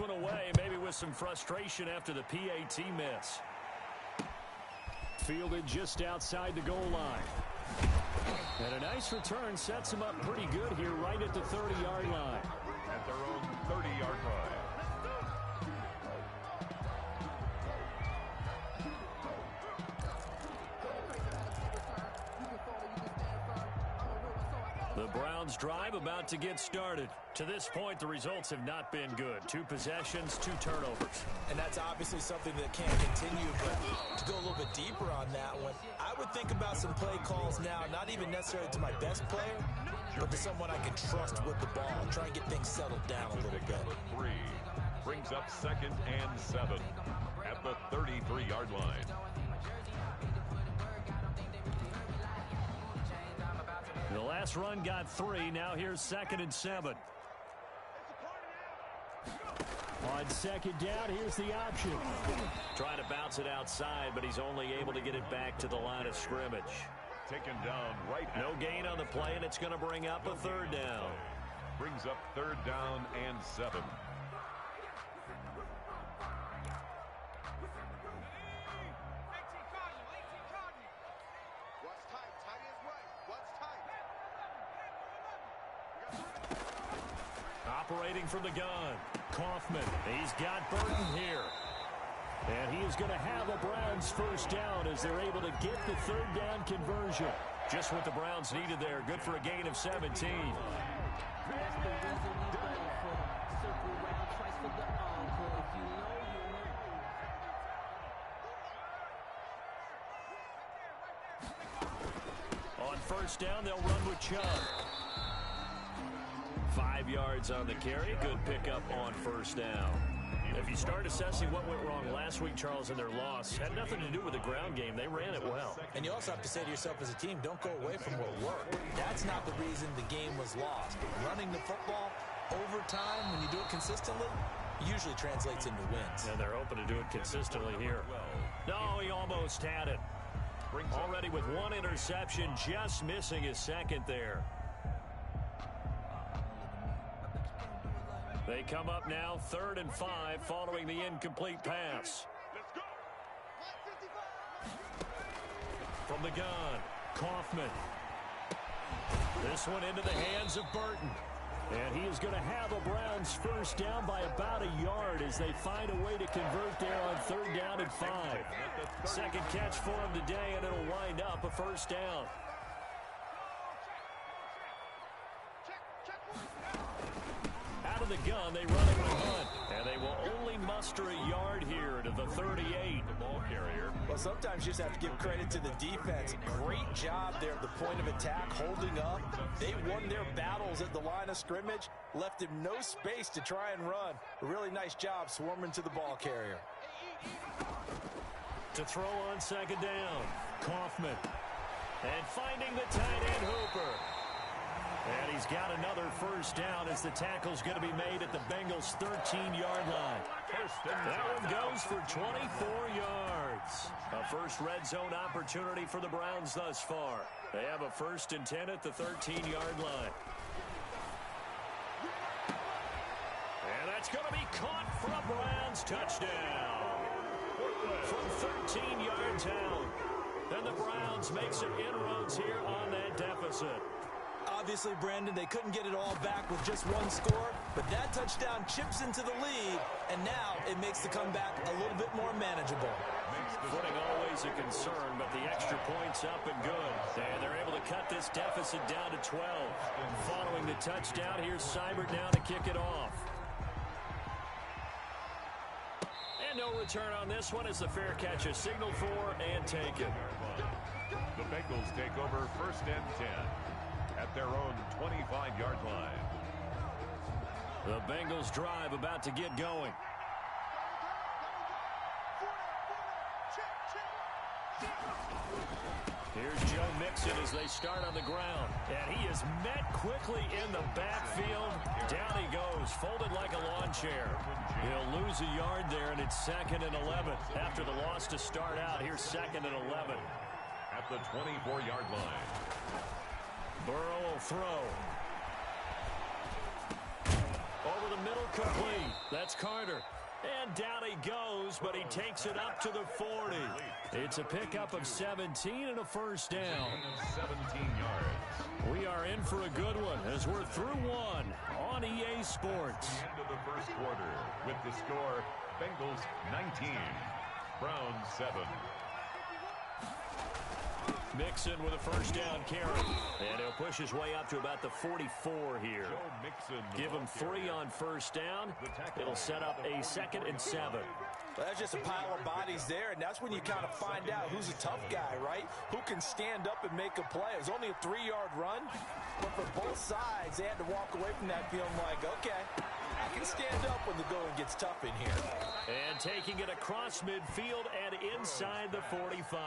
one away, maybe with some frustration after the PAT miss. Fielded just outside the goal line. And a nice return sets him up pretty good here right at the 30-yard line. At their own 30-yard line. The Browns drive about to get started. To this point, the results have not been good. 2 possessions, 2 turnovers. And that's obviously something that can't continue, but to go a little bit deeper on that one, I would think about some play calls now, not even necessarily to my best player, but to someone I can trust with the ball and try and get things settled down a little bit. 3 brings up 2nd and 7 at the 33-yard line. The last run got 3. Now here's 2nd and 7. On 2nd down, here's the option. Trying to bounce it outside, but he's only able to get it back to the line of scrimmage. Taken down right. No gain on the play, and it's going to bring up a 3rd down. Brings up 3rd down and 7. Operating from the gun, Kaufman. He's got Burton here. And he is going to have a Browns 1st down as they're able to get the 3rd down conversion. Just what the Browns needed there. Good for a gain of 17. On 1st down, they'll run with Chubb. 5 yards on the carry. Good pickup on 1st down. If you start assessing what went wrong last week, Charles, in their loss, had nothing to do with the ground game. They ran it well. And you also have to say to yourself as a team, don't go away from what worked. That's not the reason the game was lost. Running the football over time, when you do it consistently, usually translates into wins. And they're hoping to do it consistently here. No, he almost had it. Already with 1 interception, just missing his 2nd there. They come up now 3rd and 5 following the incomplete pass. From the gun, Kaufman. This one into the hands of Burton. And he is going to have a Browns 1st down by about a yard as they find a way to convert there on 3rd down and 5. 2nd catch for him today, and it'll wind up a 1st down. Out of the gun, they run it with Hunt. And they will only muster a yard here to the 38. The ball carrier. Well, sometimes you just have to give credit to the defense. Great job there at the point of attack, holding up. They won their battles at the line of scrimmage, left him no space to try and run. A really nice job swarming to the ball carrier. To throw on 2nd down, Kaufman. And finding the tight end Hooper. And he's got another 1st down as the tackle's going to be made at the Bengals' 13-yard line. That one goes for 24 yards. A first red zone opportunity for the Browns thus far. They have a 1st and 10 at the 13-yard line. And that's going to be caught for a Browns touchdown. From 13 yards out. And the Browns make some inroads here on that deficit. Obviously, Brandon, they couldn't get it all back with just 1 score, but that touchdown chips into the lead, and now it makes the comeback a little bit more manageable. Footing always a concern, but the extra point's up and good. And they're able to cut this deficit down to 12. Following the touchdown, here's Seibert now to kick it off. And no return on this one as the fair catch is signaled for and taken. The Bengals take over 1st and 10 at their own 25-yard line. The Bengals drive about to get going. Here's Joe Mixon as they start on the ground. And he is met quickly in the backfield. Down he goes, folded like a lawn chair. He'll lose a yard there, and it's 2nd and 11. After the loss to start out, here's 2nd and 11. At the 24-yard line. Burrow will throw. Over the middle complete. That's Carter. And down he goes, but he takes it up to the 40. It's a pickup of 17 and a first down. 17 yards. We are in for a good one as we're through one on EA Sports. The end of the first quarter with the score, Bengals 19, Browns 7. Mixon with a first down carry. And he'll push his way up to about the 44 here. Give him 3 on first down. It'll set up a 2nd and 7. Well, that's just a pile of bodies there, and that's when you kind of find out who's a tough guy, right? Who can stand up and make a play. It was only a 3-yard run, but for both sides, they had to walk away from that feeling like, okay, I can stand up when the going gets tough in here. And taking it across midfield and inside the 45.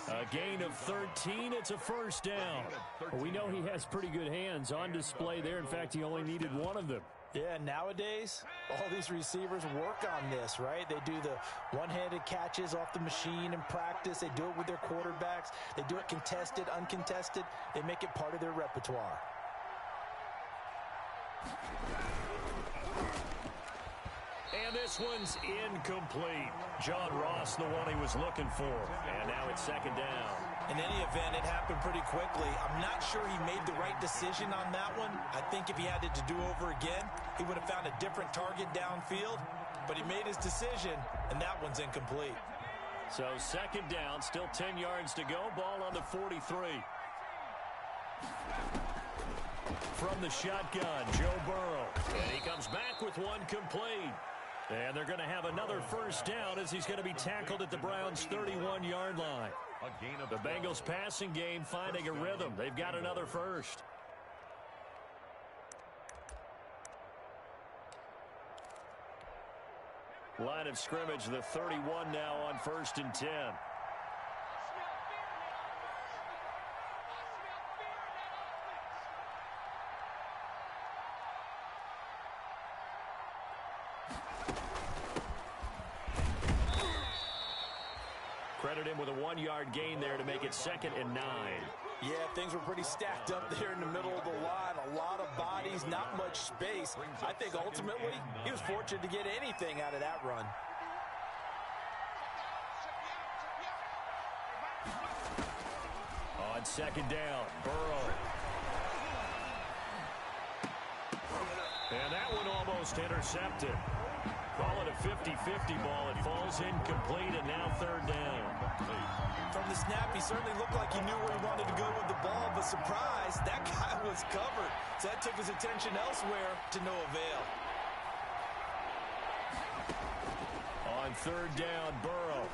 A gain of 13. It's a first down. Well, we know he has pretty good hands on display there. In fact, he only needed one of them. Yeah, nowadays, all these receivers work on this, right? They do the one-handed catches off the machine in practice. They do it with their quarterbacks. They do it contested, uncontested. They make it part of their repertoire. And this one's incomplete. John Ross, the one he was looking for. And now it's 2nd down. In any event, it happened pretty quickly. I'm not sure he made the right decision on that one. I think if he had it to do over again, he would have found a different target downfield. But he made his decision, and that one's incomplete. So 2nd down, still 10 yards to go. Ball on the 43. From the shotgun, Joe Burrow. And he comes back with one complete. And they're going to have another first down as he's going to be tackled at the Browns' 31-yard line. The Bengals passing game finding a rhythm. They've got another first. Line of scrimmage, the 31 now on 1st and 10. Credit him with a 1-yard gain there to make it 2nd and 9. Yeah, things were pretty stacked up there in the middle of the line. A lot of bodies, not much space. I think ultimately he was fortunate to get anything out of that run. On 2nd down, Burrow. And that one almost intercepted. Call it a 50-50 ball. It falls incomplete, and now 3rd down. From the snap, he certainly looked like he knew where he wanted to go with the ball, but surprise, that guy was covered. So that took his attention elsewhere to no avail. On 3rd down, Burrow.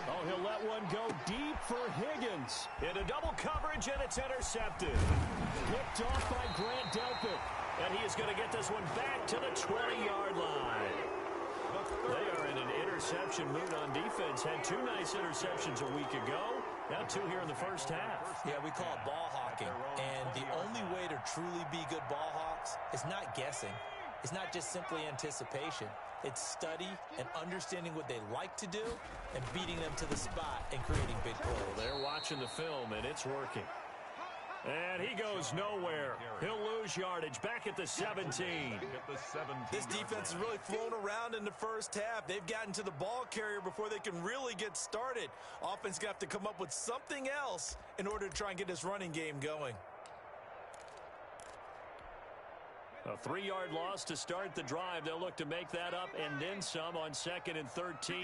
Oh, he'll let one go deep for Higgins. Into double coverage, and it's intercepted. Picked off by Grant Delpit. And he is going to get this one back to the 20-yard line. They are in an interception mood on defense. Had 2 nice interceptions a week ago. Now 2 here in the first half. Yeah, we call it ball hawking. And the only way to truly be good ball hawks is not guessing. It's not just simply anticipation. It's study and understanding what they like to do and beating them to the spot and creating big plays. Well, they're watching the film, and it's working. And he goes nowhere. He'll lose yardage back at the 17. This defense has really flown around in the first half. They've gotten to the ball carrier before they can really get started. Offense got to come up with something else in order to try and get this running game going. A 3-yard loss to start the drive. They'll look to make that up and then some on 2nd and 13.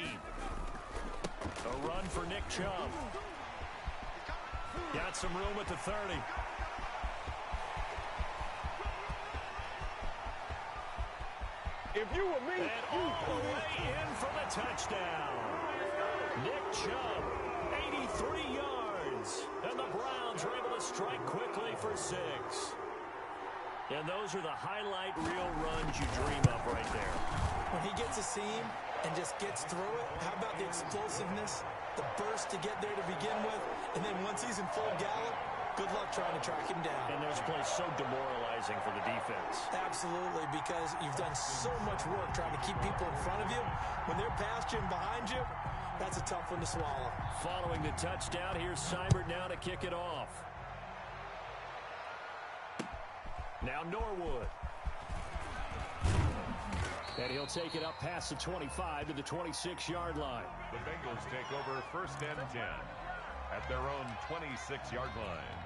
A run for Nick Chubb. Got some room at the 30. If you were me, and all the way in for the touchdown. Nick Chubb, 83 yards. And the Browns are able to strike quickly for 6. And those are the highlight reel runs you dream of right there. When he gets a seam and just gets through it, how about the explosiveness, the burst to get there to begin with, and then once he's in full gallop, good luck trying to track him down. And those plays so demoralizing for the defense. Absolutely, because you've done so much work trying to keep people in front of you. When they're past you and behind you, that's a tough one to swallow. Following the touchdown, here's Seibert now to kick it off. Now Norwood. And he'll take it up past the 25 to the 26-yard line. The Bengals take over 1st and 10 at their own 26-yard line.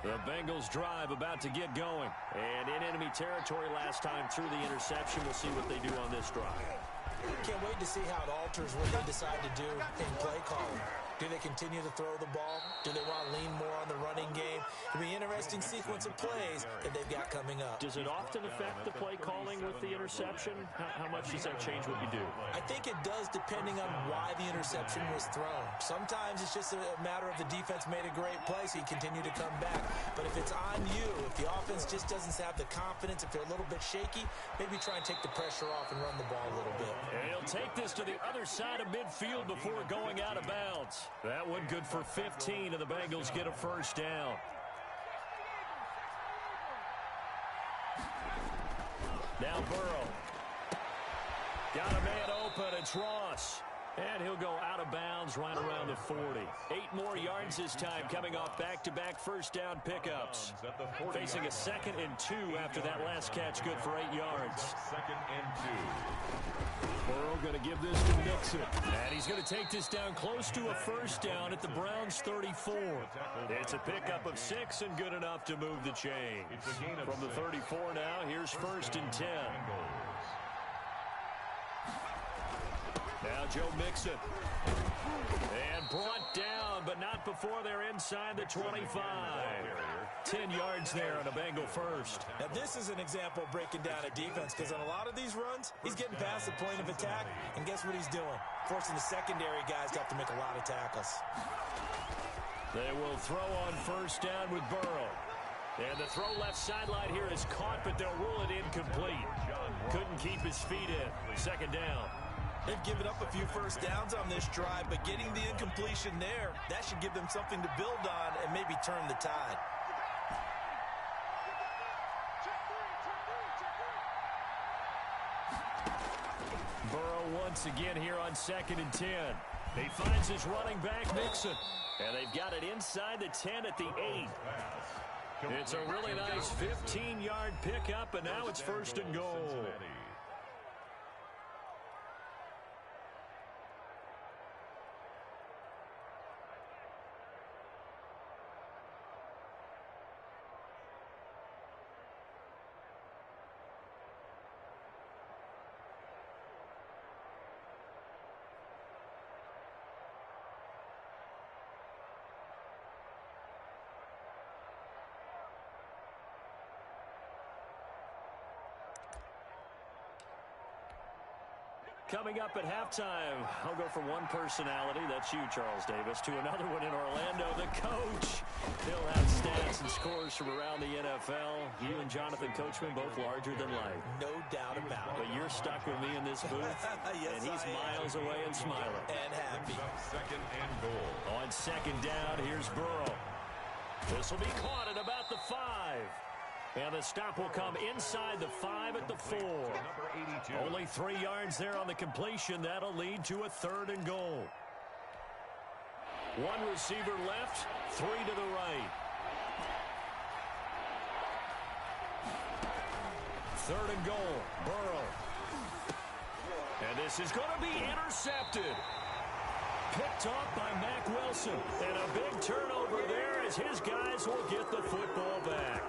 The Bengals drive about to get going. And in enemy territory last time through the interception. We'll see what they do on this drive. Can't wait to see how it alters what they decide to do in play calling. Do they continue to throw the ball? Do they want to lean more on the running game? It'll be an interesting sequence of plays that they've got coming up. Does it often affect the play calling with the interception? How much does that change what you do? I think it does depending on why the interception was thrown. Sometimes it's just a matter of the defense made a great play, so you continue to come back. But if it's on you, if the offense just doesn't have the confidence, if they're a little bit shaky, maybe try and take the pressure off and run the ball a little bit. And he'll take this to the other side of midfield before going out of bounds. That one good for 15, and the Bengals get a 1st down. Now Burrow. Got a man open. It's Ross. And he'll go out of bounds right around the 40. 8 more yards this time, coming off back-to-back 1st down pickups. Facing a 2nd and 2 after that last catch, good for 8 yards. 2nd and 2. Burrow going to give this to Mixon. And he's going to take this down close to a 1st down at the Browns' 34. It's a pickup of 6 and good enough to move the chains. From the 34 now, here's 1st and 10. Now Joe Mixon. And brought down, but not before they're inside the 25. 10 yards there on a Bengal 1st. Now this is an example of breaking down a defense, because on a lot of these runs, he's getting past the point of attack, and guess what he's doing? Forcing the secondary guys to have to make a lot of tackles. They will throw on 1st down with Burrow. And the throw left sideline here is caught, but they'll rule it incomplete. Couldn't keep his feet in. 2nd down. They've given up a few 1st downs on this drive, but getting the incompletion there, that should give them something to build on and maybe turn the tide. Burrow once again here on 2nd and 10. He finds his running back, Mixon. And they've got it inside the 10 at the 8. It's a really nice 15-yard pickup, and now it's 1st and goal. Coming up at halftime, I'll go from one personality, that's you, Charles Davis, to another one in Orlando, the coach. He'll have stats and scores from around the NFL. You and Jonathan Coachman, both larger than life. No doubt about it. But you're stuck with me in this booth, yes, and he's miles away and smiling. And happy. 2nd and goal. On 2nd down, here's Burrow. This will be caught at about the 5. And the stop will come inside the 5 at the 4. Only 3 yards there on the completion. That'll lead to a 3rd and goal. 1 receiver left, 3 to the right. 3rd and goal, Burrow. And this is going to be intercepted. Picked off by Mack Wilson. And a big turnover there as his guys will get the football back.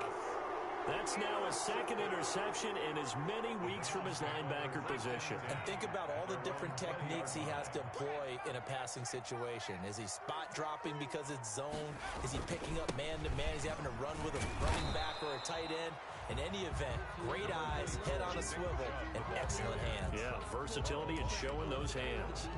That's now a 2nd interception in as many weeks from his linebacker position. And think about all the different techniques he has to employ in a passing situation. Is he spot dropping because it's zone? Is he picking up man-to-man? Is he having to run with a running back or a tight end? In any event, great eyes, head on a swivel, and excellent hands. Yeah, versatility and showing those hands.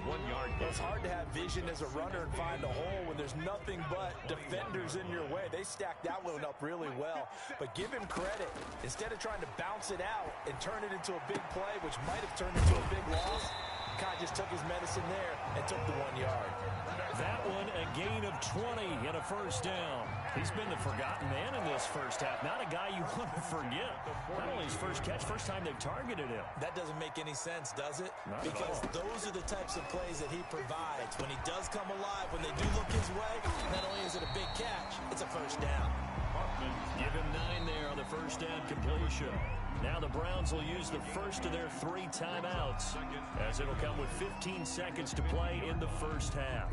1 yard. It's hard to have vision as a runner and find a hole when there's nothing but defenders in your way. They stacked that one up really well. But give him credit. Instead of trying to bounce it out and turn it into a big play, which might have turned into a big loss, Kai just took his medicine there and took the 1 yard. That one, a gain of 20 and a 1st down. He's been the forgotten man in this first half. Not a guy you want to forget. Not only his first catch, first time they've targeted him. That doesn't make any sense, does it? Not because those are the types of plays that he provides. When he does come alive, when they do look his way, not only is it a big catch, it's a 1st down. Give him 9 there on the 1st down completion. Now the Browns will use the first of their 3 timeouts, as it'll come with 15 seconds to play in the first half.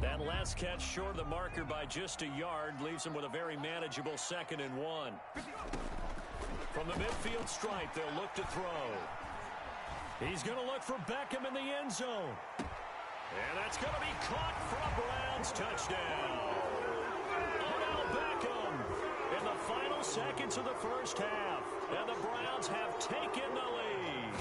That last catch short of the marker by just a yard leaves them with a very manageable 2nd and 1. From the midfield stripe, they'll look to throw. He's going to look for Beckham in the end zone. And that's going to be caught for a Browns touchdown. Odell Beckham in the final seconds of the first half. And the Browns have taken the lead.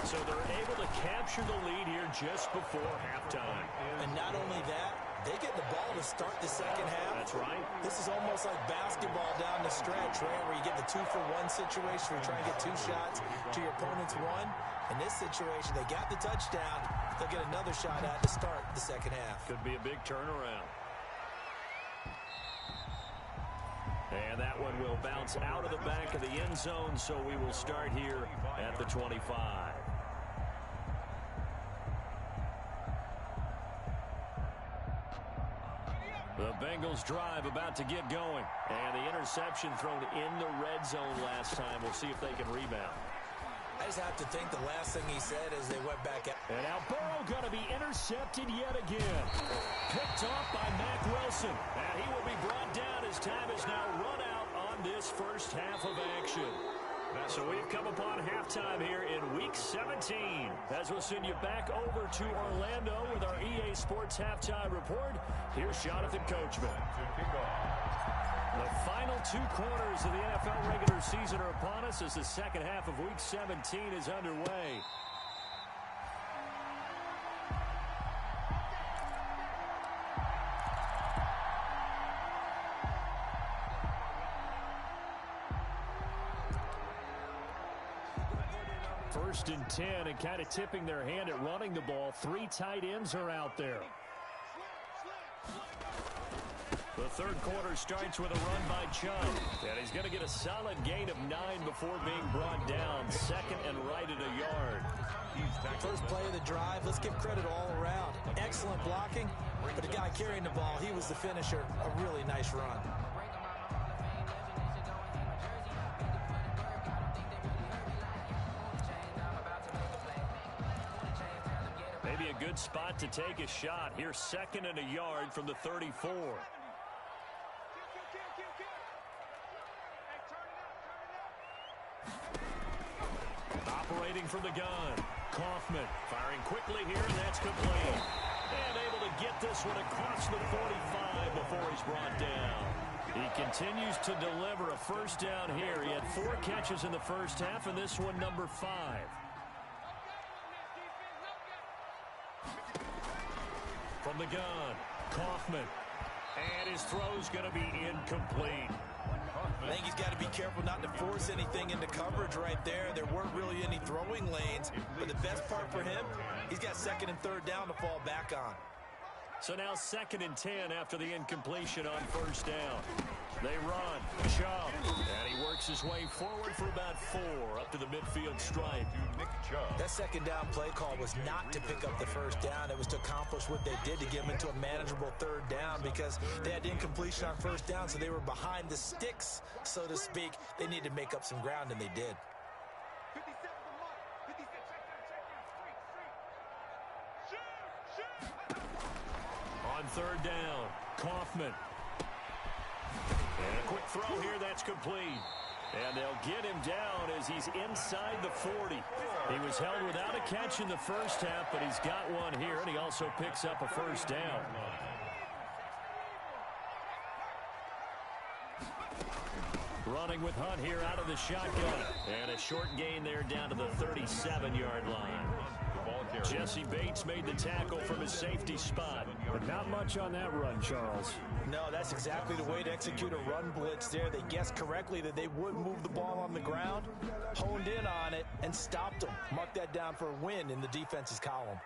So they're able to capture the lead here just before halftime. And not only that, they get the ball to start the second half. That's right. This is almost like basketball down the stretch, right, where you get the 2-for-1 situation where you're trying to get 2 shots to your opponent's 1. In this situation, they got the touchdown. They'll get another shot at to start the second half. Could be a big turnaround. And that one will bounce out of the back of the end zone, so we will start here at the 25. The Bengals drive about to get going. And the interception thrown in the red zone last time. We'll see if they can rebound. I just have to think the last thing he said as they went back out. And now Burrow going to be intercepted yet again. Picked off by Mack Wilson. And he will be brought down as time is now run out on this first half of action. So we've come upon halftime here in Week 17. As we'll send you back over to Orlando with our EA Sports Halftime Report. Here's Jonathan Coachman. The final 2 quarters of the NFL regular season are upon us as the second half of Week 17 is underway. First and 10, and kind of tipping their hand at running the ball. 3 tight ends are out there. The third quarter starts with a run by Chubb. And he's going to get a solid gain of 9 before being brought down. 2nd and right at a yard. First play of the drive, let's give credit all around. Excellent blocking, but the guy carrying the ball, he was the finisher. A really nice run. Maybe a good spot to take a shot. Here, 2nd and a yard from the 34. Operating from the gun. Kaufman firing quickly here, and that's complete. And able to get this one across the 45 before he's brought down. He continues to deliver a first down here. He had 4 catches in the first half, and this one number 5. From the gun, Kaufman. And his throw's going to be incomplete. I think he's got to be careful not to force anything into coverage right there. There weren't really any throwing lanes, but the best part for him, he's got 2nd and 3rd down to fall back on. So now 2nd and 10 after the incompletion on first down. They run. Chubb. And he works his way forward for about 4 up to the midfield stripe. That 2nd down play call was not to pick up the first down. It was to accomplish what they did to get them into a manageable 3rd down because they had incompletion on first down, so they were behind the sticks, so to speak. They needed to make up some ground, and they did. On 3rd down, Kaufman. And a quick throw here, that's complete. And they'll get him down as he's inside the 40. He was held without a catch in the first half, but he's got one here, and he also picks up a first down. Running with Hunt here out of the shotgun. And a short gain there down to the 37-yard line. Jesse Bates made the tackle from his safety spot. But not much on that run, Charles. No, that's exactly the way to execute a run blitz there. They guessed correctly that they would move the ball on the ground, honed in on it, and stopped them. Mark that down for a win in the defense's column.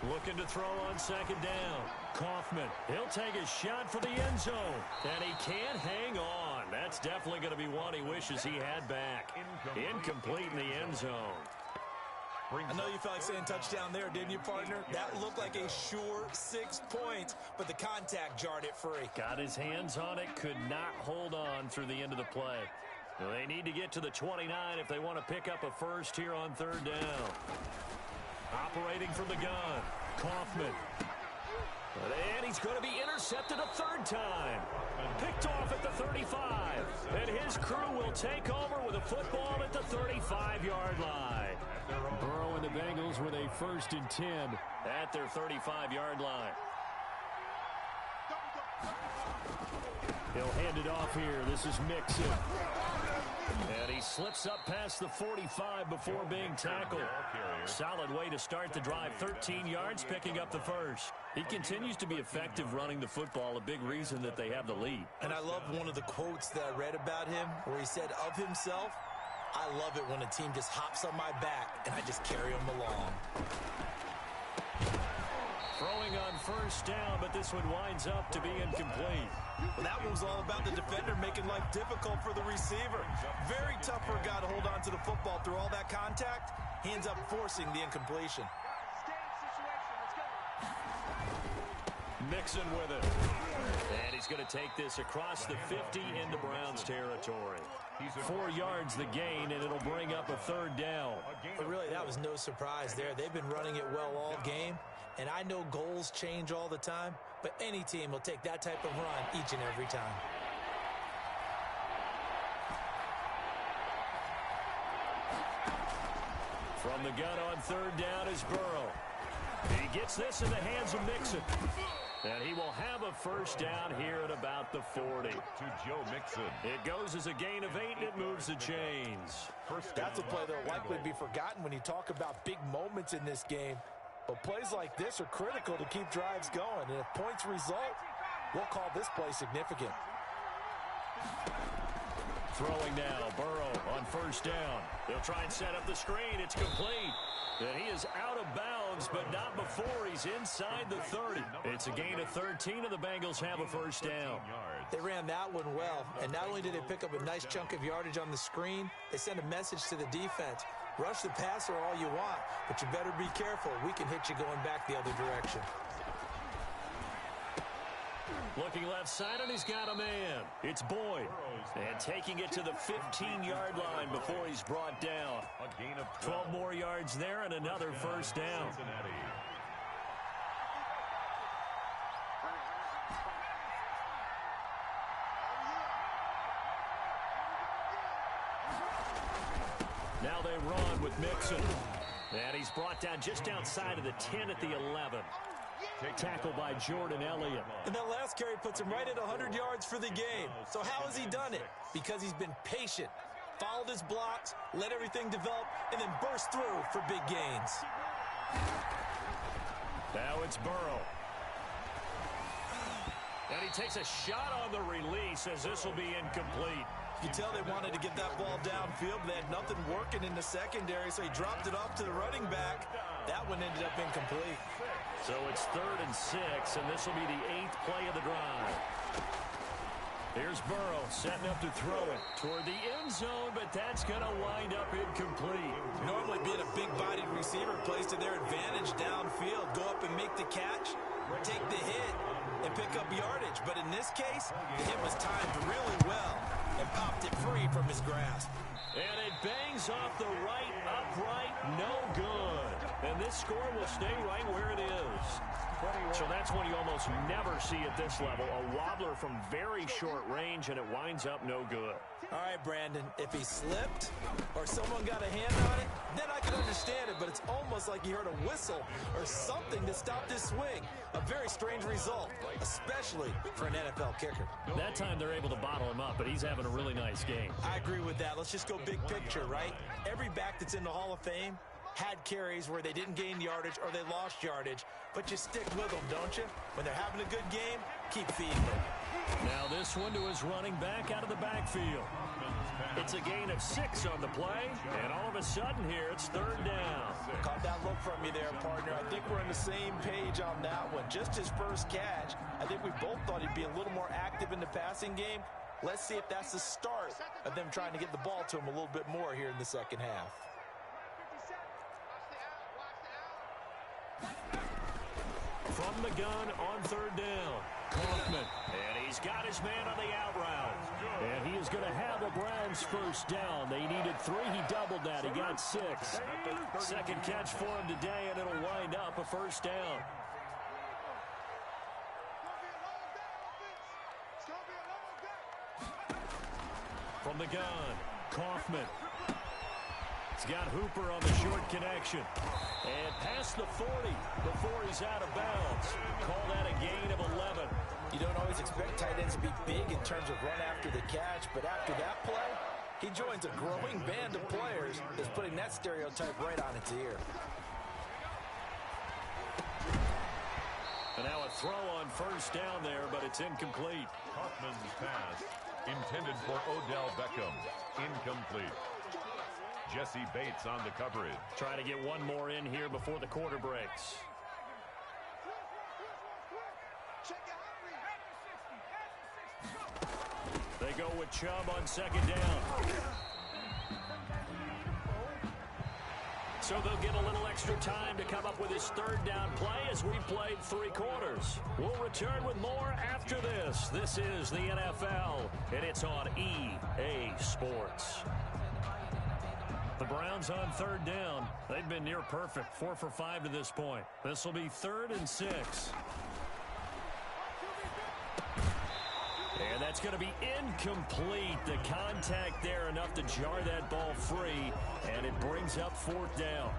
Looking to throw on 2nd down. Kaufman, he'll take a shot for the end zone. And he can't hang on. That's definitely going to be one he wishes he had back. Incomplete in the end zone. I know you felt like saying touchdown there, didn't you, partner? That looked like a sure 6 points, but the contact jarred it free. Got his hands on it, could not hold on through the end of the play. Well, they need to get to the 29 if they want to pick up a first here on third down. Operating from the gun, Kaufman. And he's going to be intercepted a third time. Picked off at the 35. And his crew will take over with a football at the 35-yard line. Burrow and the Bengals with a 1st and 10 at their 35-yard line. He'll hand it off here. This is Mixon. And he slips up past the 45 before being tackled. Solid way to start the drive. 13 yards, picking up the first. He continues to be effective running the football, a big reason that they have the lead. And I love one of the quotes that I read about him where he said of himself, "I love it when a team just hops on my back and I just carry them along." Throwing on 1st down, but this one winds up to be incomplete. Well, that one was all about the defender making life difficult for the receiver. Very tough for a guy to hold on to the football through all that contact. He ends up forcing the incompletion. Mixon with it. And he's going to take this across the 50 into Browns territory. 4 yards the gain, and it'll bring up a third down. But really, that was no surprise there. They've been running it well all game. And I know goals change all the time, but any team will take that type of run each and every time. From the gun on third down is Burrow. He gets this in the hands of Mixon. And he will have a 1st down here at about the 40. To Joe Mixon. It goes as a gain of 8, and it moves the chains. That's a play that will likely be forgotten when you talk about big moments in this game. But plays like this are critical to keep drives going. And if points result, we'll call this play significant. Throwing now, Burrow on 1st down. They'll try and set up the screen. It's complete. And he is out of bounds, but not before he's inside the 30. It's a gain of 13, and the Bengals have a 1st down. They ran that one well, and not only did they pick up a nice chunk of yardage on the screen, they sent a message to the defense. Rush the passer all you want, but you better be careful. We can hit you going back the other direction. Looking left side, and he's got a man. It's Boyd. And taking it to the 15-yard line before he's brought down. A gain of 12 more yards there and another 1st down. Cincinnati. Now they run with Mixon. And he's brought down just outside of the 10 at the 11. Tackled by Jordan Elliott. And that last carry puts him right at 100 yards for the game. So how has he done it? Because he's been patient, followed his blocks, let everything develop, and then burst through for big gains. Now it's Burrow. And he takes a shot on the release as this will be incomplete. You can tell they wanted to get that ball downfield, but they had nothing working in the secondary, so he dropped it off to the running back. That one ended up incomplete. So it's 3rd and 6, and this will be the 8th play of the drive. Here's Burrow setting up to throw it toward the end zone, but that's going to wind up incomplete. Normally being a big-bodied receiver plays to their advantage downfield. Go up and make the catch, take the hit, and pick up yardage. But in this case, the hit was timed really well and popped it free from his grasp. And it bangs off the right upright, no good. And this score will stay right where it is. So that's one you almost never see at this level. A wobbler from very short range, and it winds up no good. All right, Brandon, if he slipped or someone got a hand on it, then I can understand it, but it's almost like he heard a whistle or something that stopped his swing. A very strange result, especially for an NFL kicker. That time they're able to bottle him up, but he's having a really nice game. I agree with that. Let's just go big picture, right? Every back that's in the Hall of Fame had carries where they didn't gain yardage or they lost yardage, but you stick with them, don't you? When they're having a good game, keep feeding them. Now this one to his running back out of the backfield. It's a gain of 6 on the play, and all of a sudden here it's 3rd down. Caught that look from you there, partner. I think we're on the same page on that one. Just his first catch. I think we both thought he'd be a little more active in the passing game. Let's see if that's the start of them trying to get the ball to him a little bit more here in the second half. from the gun on third down. Kaufman, and he's got his man on the out route. And he is going to have the Browns first down. They needed 3. He doubled that. He got 6. Second catch for him today, and it'll wind up a first down. From the gun, Kaufman. He's got Hooper on the short connection. And past the 40 before he's out of bounds. Call that a gain of 11. You don't always expect tight ends to be big in terms of run after the catch, but after that play, he joins a growing band of players that's putting that stereotype right on its ear. And now a throw on first down there, but it's incomplete. Kaufman's pass intended for Odell Beckham. Incomplete. Jesse Bates on the coverage. Trying to get one more in here before the quarter breaks. They go with Chubb on second down. So they'll get a little extra time to come up with his third down play as we've played 3 quarters. We'll return with more after this. This is the NFL, and it's on EA Sports. The Browns on third down. They've been near perfect, 4 for 5 to this point. This will be 3rd and 6. And that's going to be incomplete. The contact there enough to jar that ball free, and it brings up 4th down.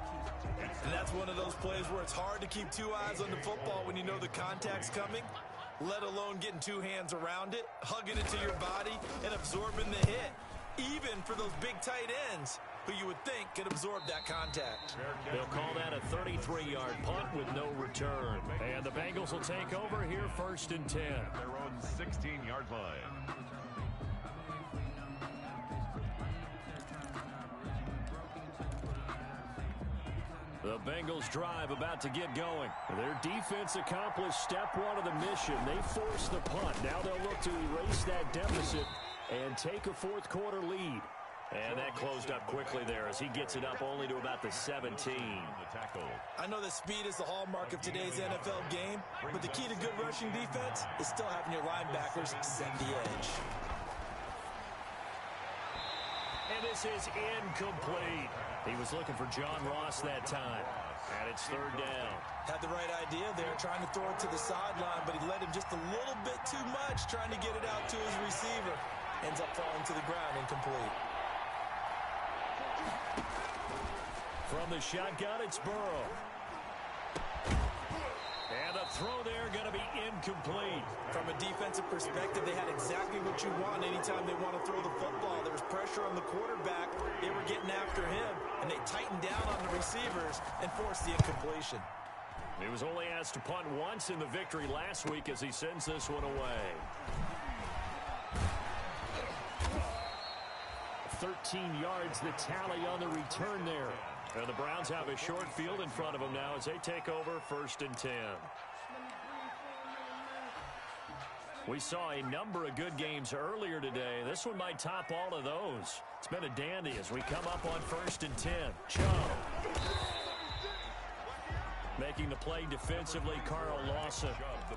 And that's one of those plays where it's hard to keep 2 eyes on the football when you know the contact's coming, let alone getting 2 hands around it, hugging it to your body, and absorbing the hit. Even for those big tight ends who you would think could absorb that contact. They'll call that a 33-yard punt with no return. And the Bengals will take over here 1st and 10. Their own 16-yard line. The Bengals drive about to get going. Their defense accomplished step 1 of the mission. They forced the punt. Now they'll look to erase that deficit and take a 4th quarter lead. And that closed up quickly there as he gets it up only to about the 17. I know that speed is the hallmark of today's NFL game, but the key to good rushing defense is still having your linebackers set the edge. And this is incomplete. He was looking for John Ross that time. And it's 3rd down. Had the right idea there, trying to throw it to the sideline, but he led him just a little bit too much, trying to get it out to his receiver. Ends up falling to the ground, incomplete. From the shotgun, it's Burrow. And the throw there going to be incomplete. From a defensive perspective, they had exactly what you want anytime they want to throw the football. There was pressure on the quarterback. They were getting after him, and they tightened down on the receivers and forced the incompletion. He was only asked to punt once in the victory last week as he sends this one away. 13 yards, the tally on the return there. And the Browns have a short field in front of them now as they take over 1st and 10. We saw a number of good games earlier today. This one might top all of those. It's been a dandy as we come up on 1st and 10. Chubb. Making the play defensively, Carl Lawson.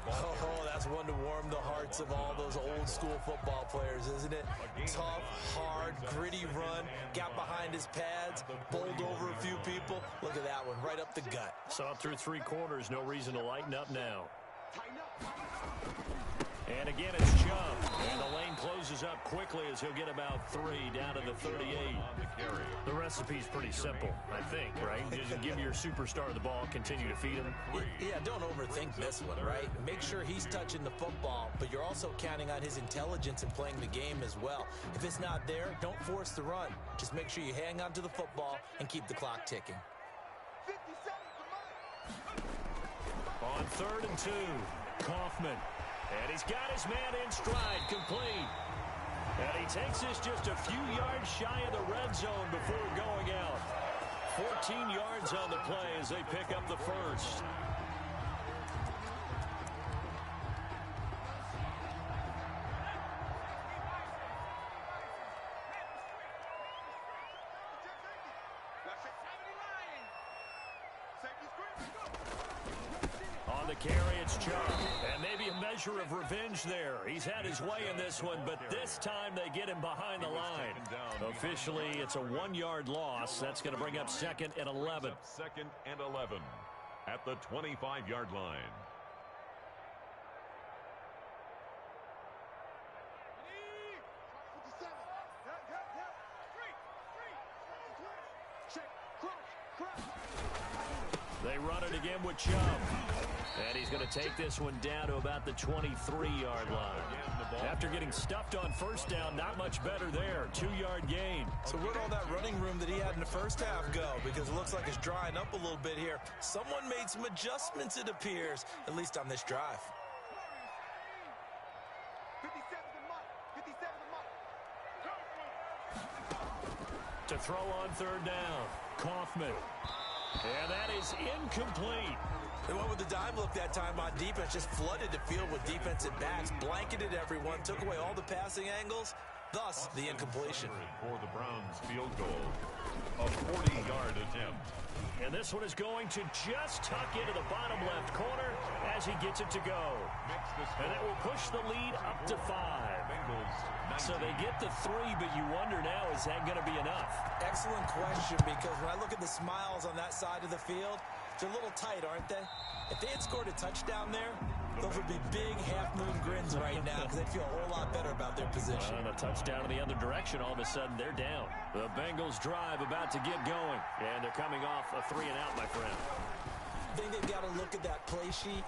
Oh, that's one to warm the hearts of all those old school football players, isn't it? Tough, hard, gritty run, got behind his pads, bowled over a few people. Look at that one, right up the gut. Saw through 3 quarters, no reason to lighten up now. And again, it's Chubb. And the lane closes up quickly as he'll get about 3 down to the 38. The recipe's pretty simple, I think, right? Just give your superstar the ball, continue to feed him. Yeah, don't overthink this one, right? Make sure he's touching the football, but you're also counting on his intelligence in playing the game as well. If it's not there, don't force the run. Just make sure you hang on to the football and keep the clock ticking. On 3rd and 2, Kaufman. And he's got his man in stride, complete. And he takes this just a few yards shy of the red zone before going out. 14 yards on the play as they pick up the first. the carry, it's Chubb. And maybe a measure of revenge there. He's had his way in this one, but this time they get him behind the line. Officially, it's a 1-yard loss. That's going to bring up 2nd and 11. 2nd and 11 at the 25-yard line. They run it again with Chubb. And he's going to take this one down to about the 23-yard line. After getting stuffed on first down, not much better there. 2-yard gain. So where'd all that running room that he had in the first half go? Because it looks like it's drying up a little bit here. Someone made some adjustments, it appears, at least on this drive. To throw on third down, Kaufman. And that is incomplete. They went with the dime look that time on defense, just flooded the field with defensive backs, blanketed everyone, took away all the passing angles, thus the incompletion. For the Browns field goal, a 40-yard attempt. And this one is going to just tuck into the bottom left corner as he gets it to go. And it will push the lead up to 5. So they get the 3, but you wonder now, is that going to be enough? Excellent question, because when I look at the smiles on that side of the field, they're a little tight, aren't they? If they had scored a touchdown there, those would be big half-moon grins right now because they'd feel a whole lot better about their position. And a touchdown in the other direction, all of a sudden they're down. The Bengals drive about to get going, and they're coming off a 3-and-out, my friend. I think they've got to look at that play sheet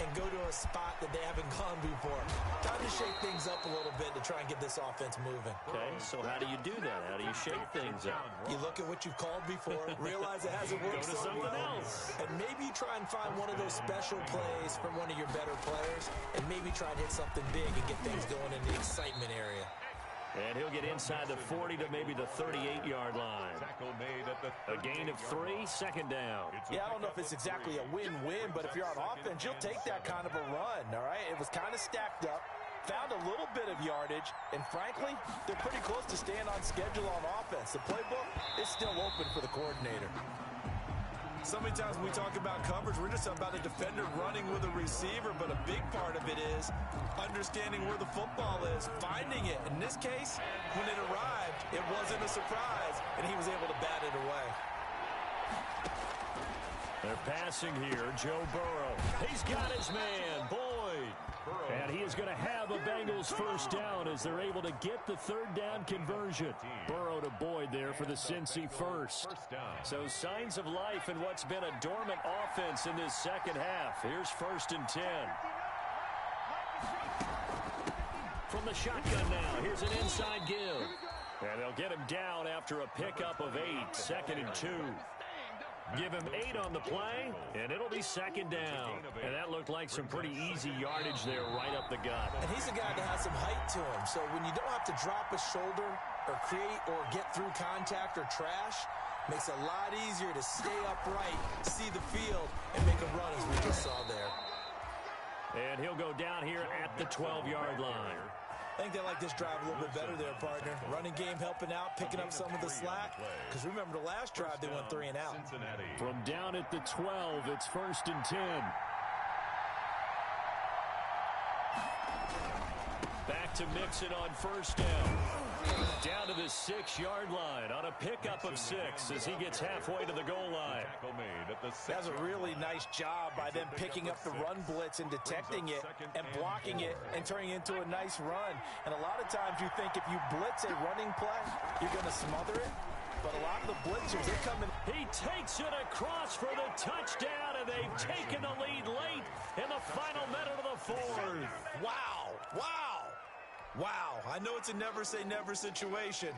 and go to a spot that they haven't gone before. Time to shake things up a little bit to try and get this offense moving. Okay, so how do you do that? How do you shake things up? You look at what you've called before, realize it hasn't worked Go to something else. And maybe you try and find one of those special plays from one of your better players, and maybe try and hit something big and get things going in the excitement area. And he'll get inside the 40 to maybe the 38-yard line. A gain of 3, 2nd down. Yeah, I don't know if it's exactly a win-win, but if you're on offense, you'll take that kind of a run, all right? It was kind of stacked up, found a little bit of yardage, and frankly, they're pretty close to staying on schedule on offense. The playbook is still open for the coordinator. So many times when we talk about coverage, we're just about a defender running with a receiver, but a big part of it is understanding where the football is, finding it. In this case, when it arrived, it wasn't a surprise, and he was able to bat it away. They're passing here, Joe Burrow. He's got his man, Boyd. And he is going to have a Bengals first down as they're able to get the 3rd down conversion. Burrow to Boyd there for the Cincy first. So signs of life in what's been a dormant offense in this second half. Here's 1st and 10. From the shotgun now, here's an inside give. And they'll get him down after a pickup of 8, 2nd and 2. Give him 8 on the play, and it'll be 2nd down. And that looked like some pretty easy yardage there right up the gut. And he's a guy that has some height to him, so when you don't have to drop a shoulder or create or get through contact or trash, makes it a lot easier to stay upright, see the field, and make a run as we just saw there. And he'll go down here at the 12-yard line. I think they like this drive a little bit better there, partner. Running game helping out, picking up some of the slack. Because remember, the last drive, they went 3-and-out. From down at the 12, it's 1st and 10. Back to Mixon on first down. Down to the 6-yard line on a pickup of 6 as he gets halfway to the goal line. That's a really nice job by them picking up the run blitz and detecting it and blocking it and turning it into a nice run. And a lot of times you think if you blitz a running play, you're going to smother it. But a lot of the blitzers, they're coming. He takes it across for the touchdown, and they've taken the lead late in the final minute of the 4th. Wow. Wow. Wow, I know it's a never-say-never situation,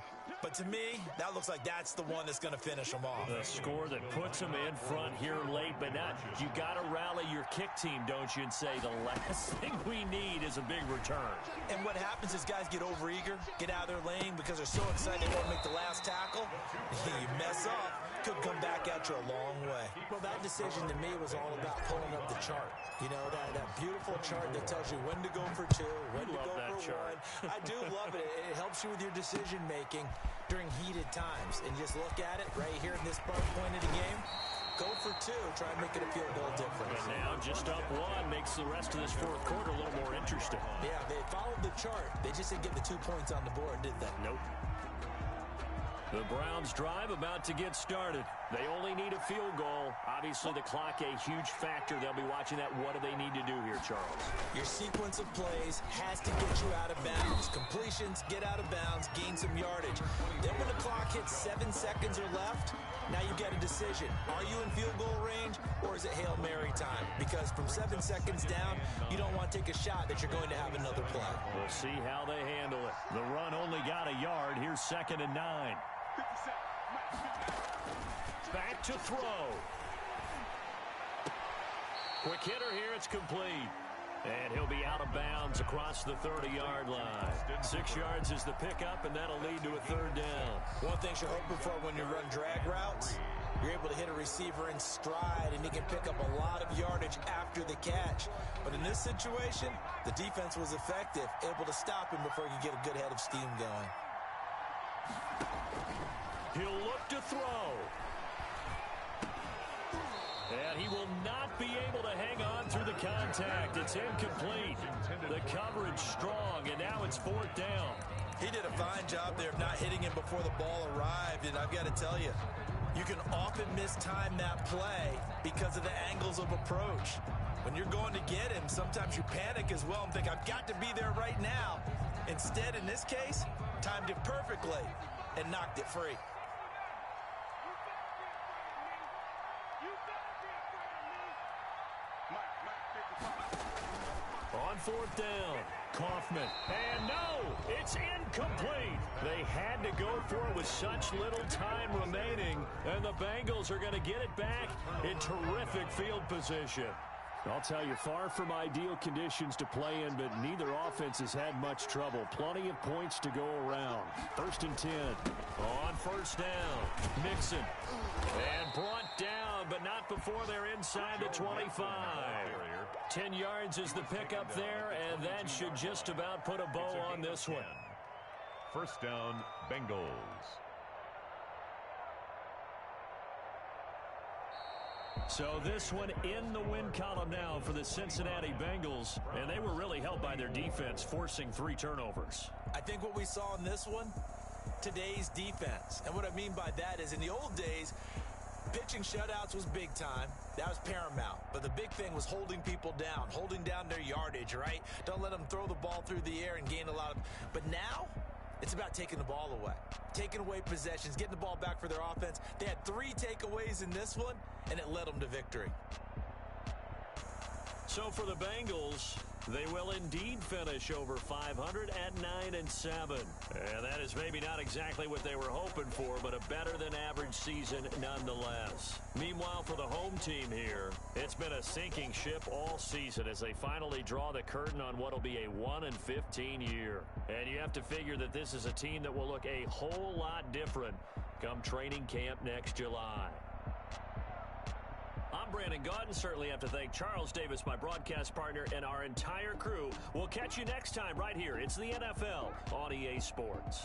but to me, that looks like that's the one that's going to finish them off. The score that puts them in front here late, but not. You got to rally your kick team, don't you, and say the last thing we need is a big return. And what happens is guys get overeager, get out of their lane because they're so excited they want to make the last tackle. You mess up, could come back at you a long way. Well, that decision to me was all about pulling up the chart. You know, that beautiful chart that tells you when to go for 2, when to go for 1. I do love it. It helps you with your decision-making during heated times. And just look at it right here in this point of the game. Go for two. Try and make it a field goal difference. And now just up one makes the rest of this fourth quarter a little more interesting. Yeah, they followed the chart. They just didn't get the 2 points on the board, did they? Nope. The Browns drive about to get started. They only need a field goal. Obviously, the clock a huge factor. They'll be watching that. What do they need to do here, Charles? Your sequence of plays has to get you out of bounds. Completions, get out of bounds, gain some yardage. Then when the clock hits 7 seconds or left, now you get a decision. Are you in field goal range, or is it Hail Mary time? Because from 7 seconds down, you don't want to take a shot that you're going to have another play. We'll see how they handle it. The run only got a yard. Here's 2nd and 9. Back to throw. Quick hitter here. It's complete. And he'll be out of bounds across the 30-yard line. 6 yards is the pickup, and that'll lead to a 3rd down. One thing you're hoping for when you run drag routes, you're able to hit a receiver in stride, and he can pick up a lot of yardage after the catch. But in this situation, the defense was effective, able to stop him before he could get a good head of steam going. He'll look to throw. And he will not be able to hang on through the contact. It's incomplete. The coverage strong, and now it's 4th down. He did a fine job there of not hitting him before the ball arrived, and I've got to tell you, you can often mistime that play because of the angles of approach. When you're going to get him, sometimes you panic as well and think, I've got to be there right now. Instead, in this case, timed it perfectly and knocked it free. On 4th down, Kaufman. And no, it's incomplete. They had to go for it with such little time remaining, and the Bengals are going to get it back in terrific field position. I'll tell you, far from ideal conditions to play in, but neither offense has had much trouble. Plenty of points to go around. 1st and 10. On 1st down, Mixon. And brought down, but not before they're inside the 25. 10 yards is the pickup there, and that should just about put a bow on this one. 1st down, Bengals. So this one in the win column now for the Cincinnati Bengals, and they were really helped by their defense, forcing 3 turnovers. I think what we saw in this one, today's defense. And what I mean by that is in the old days, pitching shutouts was big time. That was paramount. But the big thing was holding people down, holding down their yardage, right? Don't let them throw the ball through the air and gain a lot of... But now, it's about taking the ball away. Taking away possessions, getting the ball back for their offense. They had 3 takeaways in this one, and it led them to victory. So for the Bengals, they will indeed finish over 500 at 9-7. And that is maybe not exactly what they were hoping for, but a better than average season nonetheless. Meanwhile, for the home team here, it's been a sinking ship all season as they finally draw the curtain on what will be a 1-15 year. And you have to figure that this is a team that will look a whole lot different come training camp next July. I'm Brandon Gaudin. Certainly have to thank Charles Davis, my broadcast partner, and our entire crew. We'll catch you next time right here. It's the NFL on EA Sports.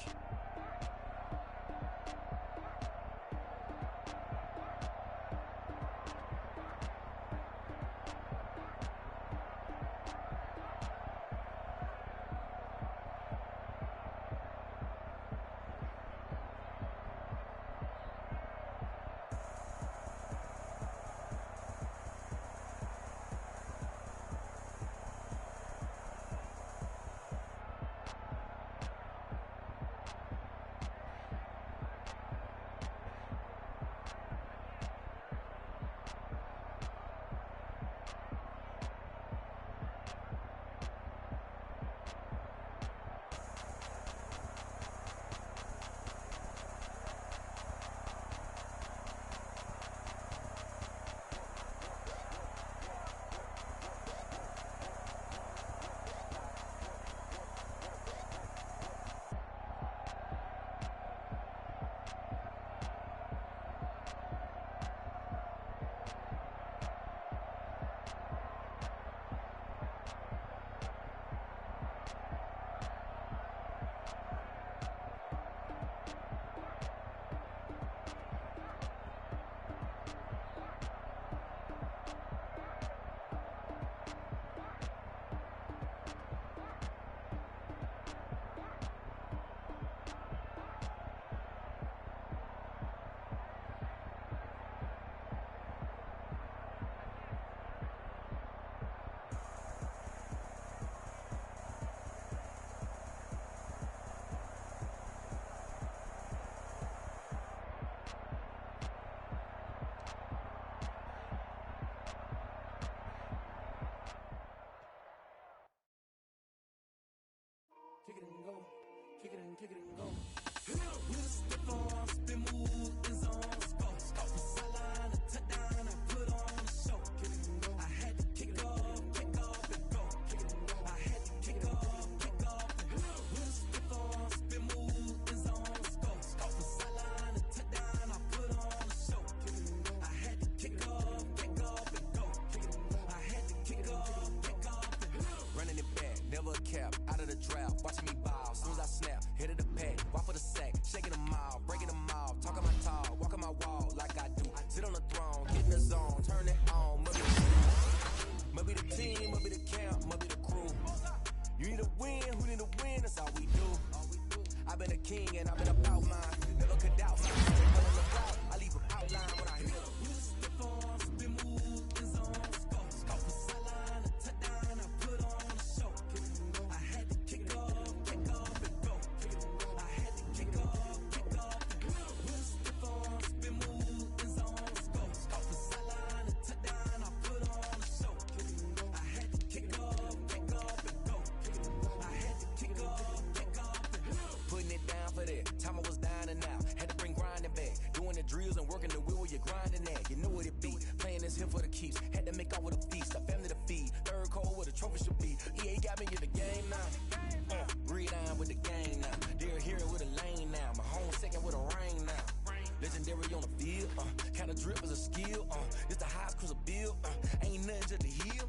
kick it and go. With a stiff arm, spin move, in zone, score. From sideline to touchdown, I put on a show. I had to kick off and go. I had to kick off and go. With a stiff arm, spin move, in zone, score. From sideline to touchdown, I put on a show. I had to kick off and go. I had to kick off and go. Running it back, never a cap, out of the draft, watching me ball. Soon as I snap, hit of the pack, walk for the sack, shaking them all, breaking them all, talking my talk, walking my wall like I do. Sit on the throne, get in the zone, turn it on, maybe the team, maybe the camp, maybe the crew. You need a win, who need a win, that's all we do. I've been a king and I've been about mine, never could doubt mine. I leave an outline when I hit them. You just stiff on, spin move, in zone, score. From sideline to touchdown, I put on a show. I had to kick off and go. I had to kick off and go. With a stiff on, spin move, in zone, score. From sideline to touchdown, I put on a show. I had to kick off and go. I had to kick off and go. Putting it down for that. Time I was down and out. Had to bring grinding back. Doing the drills and working the wheel where you're grinding at. You know what it be. Playing this here for the keeps. Had to make off with a feast. A family to feed. Third cold where the trophy should be. EA got me in the game now. Breed on with the game now. They're here with a lane now. My home second with a rain now. Legendary on the field. Kind of drip is a skill. It's the highest cruiser bill. Ain't nothing just to heal.